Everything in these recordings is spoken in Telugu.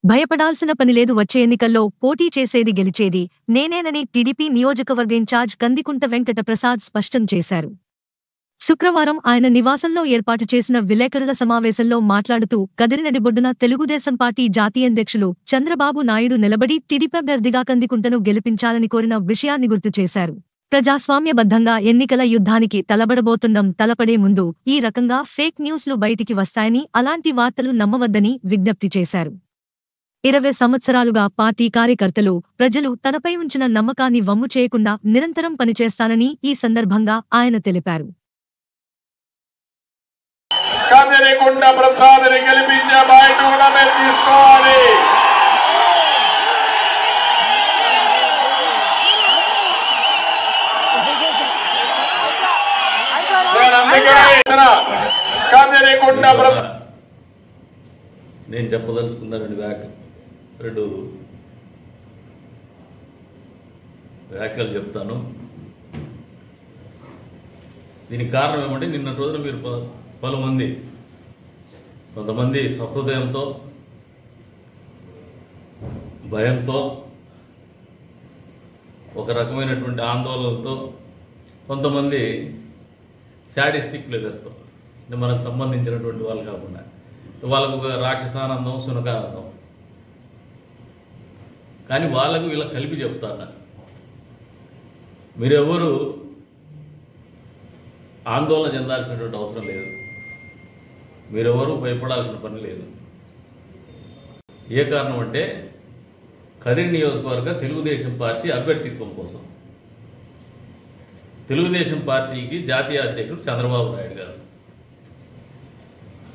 భయపడాల్సిన పనిలేదు, వచ్చే ఎన్నికల్లో పోటీ చేసేది గెలిచేది నేనేనని టీడీపీ నియోజకవర్గ ఇన్ఛార్జ్ కందికుంట వెంకట ప్రసాద్ స్పష్టం చేశారు. శుక్రవారం ఆయన నివాసంలో ఏర్పాటు చేసిన విలేకరుల సమావేశంలో మాట్లాడుతూ కదిరినడిబొడ్డున తెలుగుదేశం పార్టీ జాతీయాధ్యక్షులు చంద్రబాబు నాయుడు నిలబడి టీడీపీ అభ్యర్థిగా కందికుంటను గెలిపించాలని కోరిన విషయాన్ని గుర్తు చేశారు. ప్రజాస్వామ్యబద్ధంగా ఎన్నికల యుద్ధానికి తలపడే ముందు ఈ రకంగా ఫేక్ న్యూస్లు బయటికి వస్తాయని, అలాంటి వార్తలు నమ్మవద్దని విజ్ఞప్తి చేశారు. 20 సంవత్సరాలుగా పార్టీ కార్యకర్తలు, ప్రజలు తనపై ఉంచిన నమ్మకాన్ని వమ్ము చేయకుండా నిరంతరం పనిచేస్తానని ఈ సందర్భంగా ఆయన తెలిపారు. కందికుంట ప్రసాద్ని గెలిపించే బాధ్యత కూడా మేము తీసుకోవాలి. నేను చెప్పదలుచుకున్న రెండు వ్యాఖ్యలు చెప్తాను. దీనికి కారణం ఏమంటే, నిన్న రోజున మీరు పలుమంది, కొంతమంది సహృదయంతో, భయంతో, ఒక రకమైనటువంటి ఆందోళనతో, కొంతమంది శాడిస్టిక్ ప్లేజర్స్తో, అంటే మనకు సంబంధించినటువంటి వాళ్ళు కాకుండా వాళ్ళకు ఒక రాక్షసానందం, సునకానందం, కానీ వాళ్ళకు వీళ్ళ కలిపి చెప్తాను, మీరెవరు ఆందోళన చెందాల్సినటువంటి అవసరం లేదు, మీరెవరూ భయపడాల్సిన పని లేదు. ఏ కారణం అంటే, కదిరి నియోజకవర్గ తెలుగుదేశం పార్టీ అభ్యర్థిత్వం కోసం తెలుగుదేశం పార్టీకి జాతీయ అధ్యక్షుడు చంద్రబాబు నాయుడు గారు,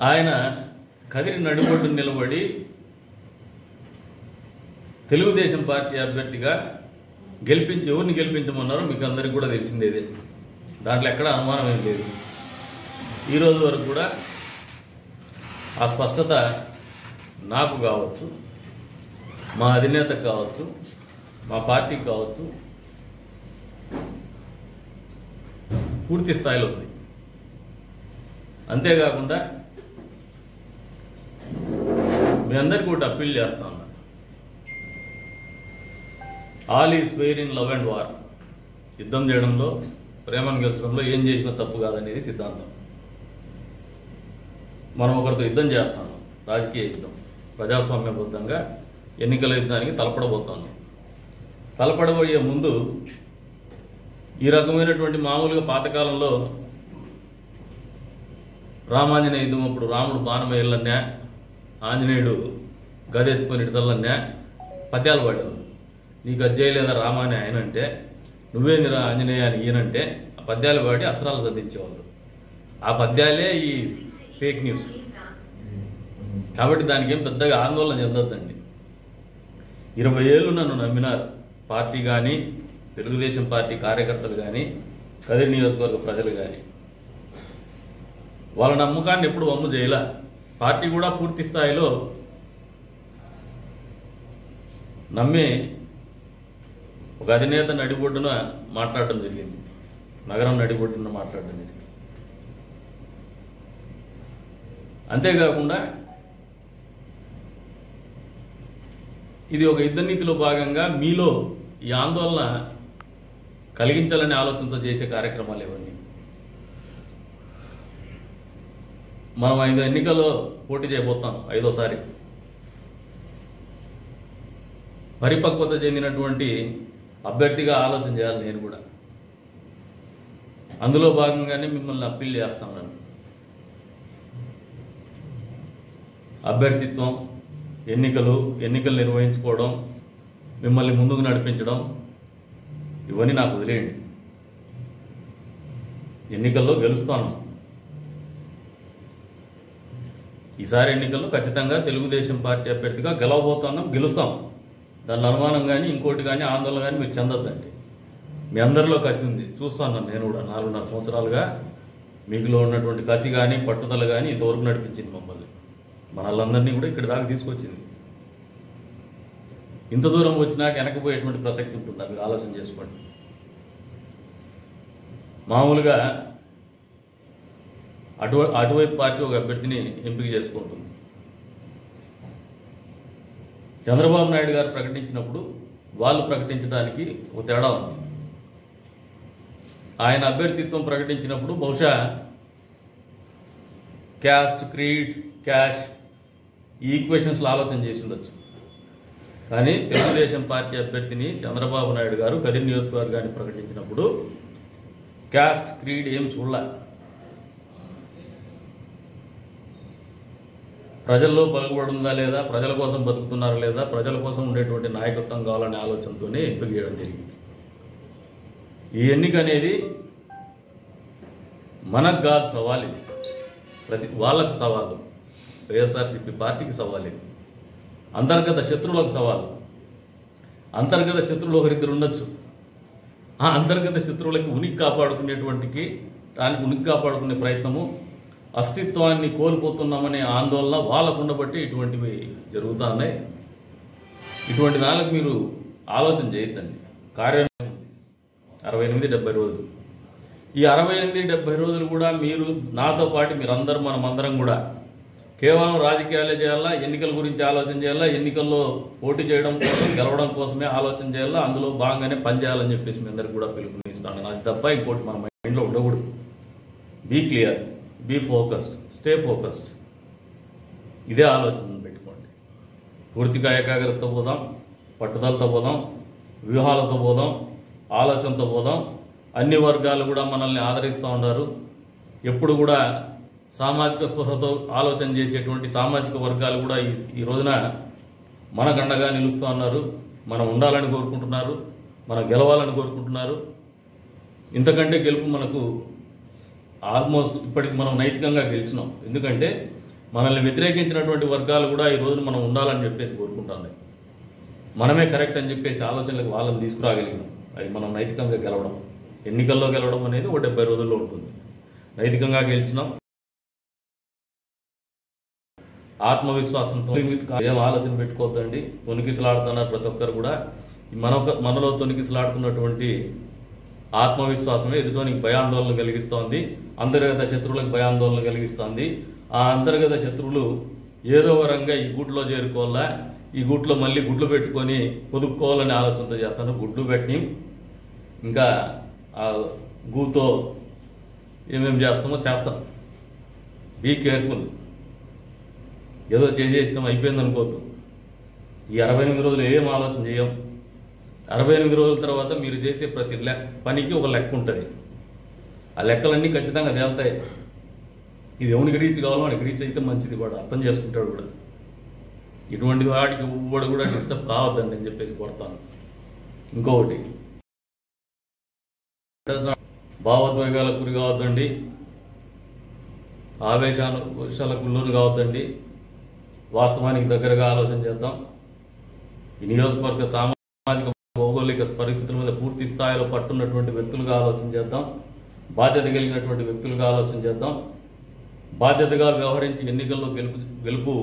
ఆయన కదిరి నడిబొడ్డు నిలబడి తెలుగుదేశం పార్టీ అభ్యర్థిగా ఎవరిని గెలిపించమన్నారో మీకు అందరికీ కూడా తెలిసిందేదే, దాంట్లో ఎక్కడ అనుమానం ఏం లేదు. ఈరోజు వరకు కూడా ఆ స్పష్టత నాకు కావచ్చు, మా అధినేతకు కావచ్చు, మా పార్టీకి కావచ్చు పూర్తి స్థాయిలో ఉంది. అంతేకాకుండా మీ అందరికీ ఒకటి అప్పీల్ చేస్తా ఉన్నా, all is fair in love and war. యుద్ధం చేయడంలో, ప్రేమను గెలిచడంలో ఏం చేసినా తప్పు కాదనేది సిద్ధాంతం. మనం ఒకరితో యుద్ధం చేస్తాము, రాజకీయ యుద్ధం, ప్రజాస్వామ్యబద్ధంగా ఎన్నికల యుద్ధానికి తలపడబోయే ముందు ఈ రకమైనటువంటి మామూలుగా పాతకాలంలో రామాంజనేయ యుద్ధం అప్పుడు రాముడు బాణం వేయాలన్నా, ఆంజనేయుడు గదెత్తుకొని ఇటసల్లన్నా పద్యాలు పాడేవారు. నీకు అజ్జేయలేదా రామ అని ఆయన అంటే, నువ్వేందిరా ఆంజనేయ అని ఈయనంటే ఆ పద్యాలు పాడి అస్త్రాలు సంధించేవాళ్ళు. ఆ పద్యాలే ఈ ఫేక్ న్యూస్. కాబట్టి దానికి ఏం పెద్దగా ఆందోళన చెందొద్దండి. 20 ఏళ్ళు నన్ను నమ్మినారు, పార్టీ కానీ, తెలుగుదేశం పార్టీ కార్యకర్తలు కానీ, కదిరి నియోజకవర్గ ప్రజలు కానీ. వాళ్ళ నమ్మకాన్ని ఎప్పుడు వమ్ము చేయలే. పార్టీ కూడా పూర్తి స్థాయిలో నమ్మి ఒక అధినేత నడిబొడ్డున మాట్లాడటం జరిగింది, నగరం నడిబొడ్డున మాట్లాడటం జరిగింది. అంతేకాకుండా ఇది ఒక యుద్ధ నీతిలో భాగంగా మీలో ఈ ఆందోళన కలిగించాలనే ఆలోచనతో చేసే కార్యక్రమాలు ఇవన్నీ. మనం 5 ఎన్నికల్లో పోటీ చేయబోతాం, 5వసారి. పరిపక్వత చెందినటువంటి అభ్యర్థిగా ఆలోచన చేయాలి నేను కూడా. అందులో భాగంగానే మిమ్మల్ని అప్పీల్ చేస్తాను. అభ్యర్థిత్వం, ఎన్నికలు నిర్వహించుకోవడం, మిమ్మల్ని ముందుకు నడిపించడం, ఇవన్నీ నాకు వదిలేయండి. ఎన్నికల్లో గెలుస్తాను. ఈసారి ఎన్నికల్లో ఖచ్చితంగా తెలుగుదేశం పార్టీ అభ్యర్థిగా గెలుస్తాం. దాని అనుమానం కానీ, ఇంకోటి కానీ, ఆందోళన కానీ మీరు చెందొద్దండి. మీ అందరిలో కసి ఉంది, చూస్తాను నేను కూడా. 4.5 సంవత్సరాలుగా మీకులో ఉన్నటువంటి కసి కానీ, పట్టుదల కానీ ఇంతవరకు నడిపించింది మమ్మల్ని, మనల్ని కూడా ఇక్కడి దాకా తీసుకొచ్చింది. ఇంత దూరం వచ్చినాక వెనకపోయేటువంటి ప్రసక్తి ఉంటుందా? మీరు ఆలోచన చేసుకోండి. మామూలుగా అటువైపు పార్టీ ఒక అభ్యర్థిని ఎంపిక చేసుకుంటుంది. చంద్రబాబు నాయుడు గారు ప్రకటించినప్పుడు వాళ్ళు ప్రకటించడానికి ఒక తేడా ఉంది. ఆయన అభ్యర్థిత్వం ప్రకటించినప్పుడు బహుశా క్యాస్ట్, క్రీడ్, క్యాష్ ఈ ఈక్వేషన్స్లో ఆలోచన చేసి ఉండొచ్చు. కానీ తెలుగుదేశం పార్టీ అభ్యర్థిని చంద్రబాబు నాయుడు గారు కదిరి నియోజకవర్గాన్ని ప్రకటించినప్పుడు క్యాస్ట్, క్రీడ్ ఏం చూడలే. ప్రజల్లో పలుకుబడి ఉందా లేదా, ప్రజల కోసం బతుకుతున్నారా లేదా, ప్రజల కోసం ఉండేటువంటి నాయకత్వం కావాలనే ఆలోచనతోనే ఎంపిక చేయడం జరిగింది. ఈ ఎన్నిక అనేది మనకు కాదు సవాల్, ఇది వాళ్ళకు సవాలు, వైఎస్ఆర్సీపీ పార్టీకి సవాల్, ఇది అంతర్గత శత్రువులకు సవాలు. అంతర్గత శత్రువులు ఒకరిద్దరు ఉండొచ్చు. ఆ అంతర్గత శత్రువులకి ఉనికి కాపాడుకునేటువంటికి దానికి ఉనికి కాపాడుకునే ప్రయత్నము, అస్తిత్వాన్ని కోల్పోతున్నామనే ఆందోళన వాళ్ళకు ఉండబట్టి ఇటువంటివి జరుగుతూ ఉన్నాయి. ఇటువంటి దానికి మీరు ఆలోచన చేయొద్దండి. కార్యం 68-70 రోజులు. ఈ 68-70 రోజులు కూడా మీరు నాతో పాటు మీరందరూ మనమందరం కూడా కేవలం రాజకీయాలే చేయాలా, ఎన్నికల గురించి ఆలోచన చేయాలా, ఎన్నికల్లో పోటీ చేయడం కోసం గెలవడం కోసమే ఆలోచన చేయాలా, అందులో భాగంగానే పనిచేయాలని చెప్పేసి మీ అందరికి కూడా పిలుపునిస్తాను. అది తప్ప ఇంకోటి మన మైండ్లో ఉండకూడదు. Be clear, be focused, stay focused. ఇదే ఆలోచన పెట్టుకోండి. పూర్తిగా ఏకాగ్రతతో పోదాం, పట్టుదలతో పోదాం, వ్యూహాలతో పోదాం, ఆలోచనతో పోదాం. అన్ని వర్గాలు కూడా మనల్ని ఆదరిస్తూ ఉన్నారు. ఎప్పుడు కూడా సామాజిక స్పృహతో ఆలోచన చేసేటువంటి సామాజిక వర్గాలు కూడా ఈ రోజున మనకండగా నిలుస్తూ ఉన్నారు. మనం ఉండాలని కోరుకుంటున్నారు, మనం గెలవాలని కోరుకుంటున్నారు. ఇంతకంటే గెలుపు మనకు ఆల్మోస్ట్ ఇప్పటికి మనం నైతికంగా గెలిచినాం. ఎందుకంటే మనల్ని వ్యతిరేకించినటువంటి వర్గాలు కూడా ఈ రోజున మనం ఉండాలని చెప్పేసి కోరుకుంటున్నాయి. మనమే కరెక్ట్ అని చెప్పేసి ఆలోచనలకు వాళ్ళని తీసుకురాగలిగినాం. అది మనం నైతికంగా గెలవడం, ఎన్నికల్లో గెలవడం అనేది ఒక 70 రోజుల్లో ఉంటుంది. నైతికంగా గెలిచినాం. ఆత్మవిశ్వాసంతో ఏం ఆలోచన పెట్టుకోవద్దండి. తొనికిసలాడుతున్నారు ప్రతి ఒక్కరు కూడా. మనలో తొనికిసలాడుతున్నటువంటి ఆత్మవిశ్వాసమే ఎదుటోనికి భయాందోళన కలిగిస్తోంది, అంతర్గత శత్రువులకు భయాందోళన కలిగిస్తోంది. ఆ అంతర్గత శత్రువులు ఏదో ఒక రంగా ఈ గూట్లో చేరుకోవాలా, ఈ గూట్లో మళ్ళీ గుడ్లు పెట్టుకొని పొదుపుకోవాలని ఆలోచనతో చేస్తాను. గుడ్లు పెట్టి ఇంకా ఆ గూతో ఏమేమి చేస్తామో చేస్తాం. Be careful. ఏదో చేసేయడం అయిపోయింది అనుకోవద్దు. ఈ 68 రోజులు ఏం ఆలోచన చేయం. 68 రోజుల తర్వాత మీరు చేసే ప్రతి పనికి ఒక లెక్క ఉంటుంది. ఆ లెక్కలన్నీ ఖచ్చితంగా తేలుతాయి. ఇది ఎవరికి రీచ్ కావాలో వాడికి రీచ్ అయితే మంచిది, వాడు అర్థం చేసుకుంటాడు కూడా. ఇటువంటి వాడికి వాడు కూడా డిస్టర్బ్ కావద్దండి అని చెప్పేసి కొడతాను. ఇంకొకటి, భావోద్వేగాలకు గురి కావద్దండి, ఆవేశాలకు లోను కావద్దండి. వాస్తవానికి దగ్గరగా ఆలోచన చేద్దాం. ఈ నియోజకవర్గ సామాజిక భౌగోళిక పరిస్థితుల మీద పూర్తి స్థాయిలో పట్టున్నటువంటి వ్యక్తులుగా ఆలోచన చేద్దాం. బాధ్యత కలిగినటువంటి వ్యక్తులుగా ఆలోచన చేద్దాం. బాధ్యతగా వ్యవహరించి ఎన్నికల్లో గెలుపు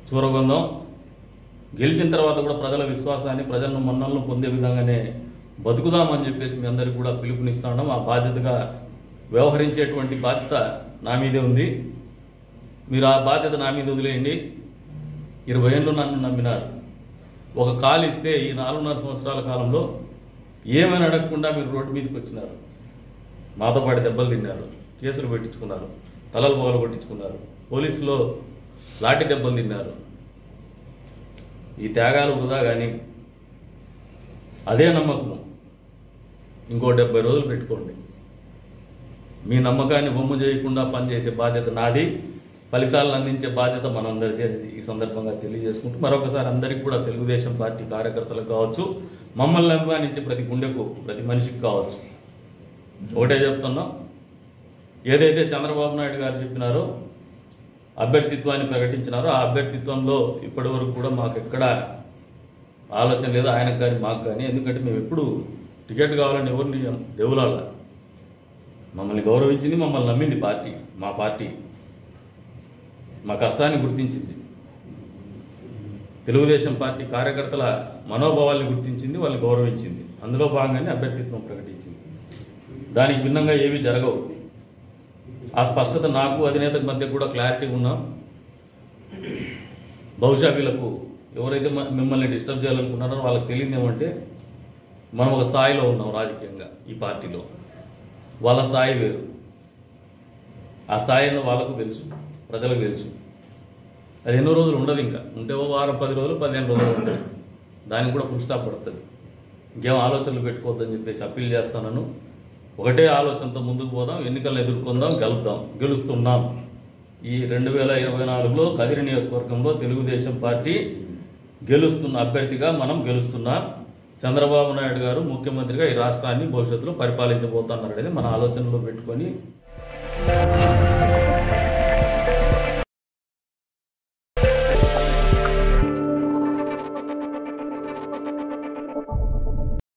చూరగొందాం. గెలిచిన తర్వాత కూడా ప్రజల విశ్వాసాన్ని, ప్రజలను మన్నలను పొందే విధంగానే బతుకుదామని చెప్పేసి మీ అందరికీ కూడా పిలుపునిస్తాం. ఆ బాధ్యతగా వ్యవహరించేటువంటి బాధ్యత నా మీదే ఉంది. మీరు ఆ బాధ్యత నా మీద వదిలేయండి. 20 ఏళ్ళు నన్ను నమ్మినారు. ఒక కాలు ఇస్తే ఈ 4.5 సంవత్సరాల కాలంలో ఏమైనా అడగకుండా మీరు రోడ్డు మీదకి వచ్చినారు. మాతో పాటు దెబ్బలు తిన్నారు, కేసులు పెట్టించుకున్నారు, తలలు పొగలు కొట్టించుకున్నారు, పోలీసులో లాఠీ దెబ్బలు తిన్నారు. ఈ త్యాగాలు వృధా. కానీ అదే నమ్మకం ఇంకో 70 రోజులు పెట్టుకోండి. మీ నమ్మకాన్ని బొమ్మ చేయకుండా పనిచేసే బాధ్యత నాది, ఫలితాలను అందించే బాధ్యత మనందరికీ అనేది ఈ సందర్భంగా తెలియజేసుకుంటూ మరొకసారి అందరికీ కూడా తెలుగుదేశం పార్టీ కార్యకర్తలకు కావచ్చు, మమ్మల్ని అభిమానించే ప్రతి గుండెకు, ప్రతి మనిషికి కావచ్చు, ఒకటే చెప్తున్నాం. ఏదైతే చంద్రబాబు నాయుడు గారు చెప్పినారో, అభ్యర్థిత్వాన్ని ప్రకటించినారో, ఆ అభ్యర్థిత్వంలో ఇప్పటి వరకు కూడా మాకు ఎక్కడ ఆలోచన లేదు, ఆయనకు కానీ మాకు కానీ. ఎందుకంటే మేము ఎప్పుడు టికెట్ కావాలని ఎవరిని దేవులాల. మమ్మల్ని గౌరవించింది, మమ్మల్ని నమ్మింది పార్టీ. మా పార్టీ మా కష్టాన్ని గుర్తించింది. తెలుగుదేశం పార్టీ కార్యకర్తల మనోభావాల్ని గుర్తించింది, వాళ్ళని గౌరవించింది. అందులో భాగంగానే అభ్యర్థిత్వం ప్రకటించింది. దానికి భిన్నంగా ఏమీ జరగవు. ఆ స్పష్టత నాకు అధినేతకు మధ్య కూడా క్లారిటీ ఉన్నాం. బహుశా వీళ్ళకు ఎవరైతే మిమ్మల్ని డిస్టర్బ్ చేయాలనుకున్నారో వాళ్ళకి తెలియదు ఏమంటే మనం ఒక స్థాయిలో ఉన్నాం రాజకీయంగా ఈ పార్టీలో, వాళ్ళ స్థాయి వేరు. ఆ స్థాయి ఏందో వాళ్ళకు తెలుసు, ప్రజలకు తెలుసు. అది ఎన్నో రోజులు ఉండదు, ఇంకా ఉంటే ఓ వారం 10 రోజులు 15 రోజులు ఉంటుంది. దానికి కూడా ఫుల్ స్టాప్ పడుతుంది. ఇంకేం ఆలోచనలు పెట్టుకోవద్దని చెప్పేసి అప్పీల్ చేస్తాను. ఒకటే ఆలోచనతో ముందుకు పోదాం, ఎన్నికలను ఎదుర్కొందాం, గెలుస్తున్నాం. ఈ 2024లో కదిరి నియోజకవర్గంలో తెలుగుదేశం పార్టీ గెలుస్తున్న అభ్యర్థిగా మనం గెలుస్తున్నాం. చంద్రబాబు నాయుడు గారు ముఖ్యమంత్రిగా ఈ రాష్ట్రాన్ని భవిష్యత్తులో పరిపాలించబోతున్నారు అనేది మన ఆలోచనలో పెట్టుకొని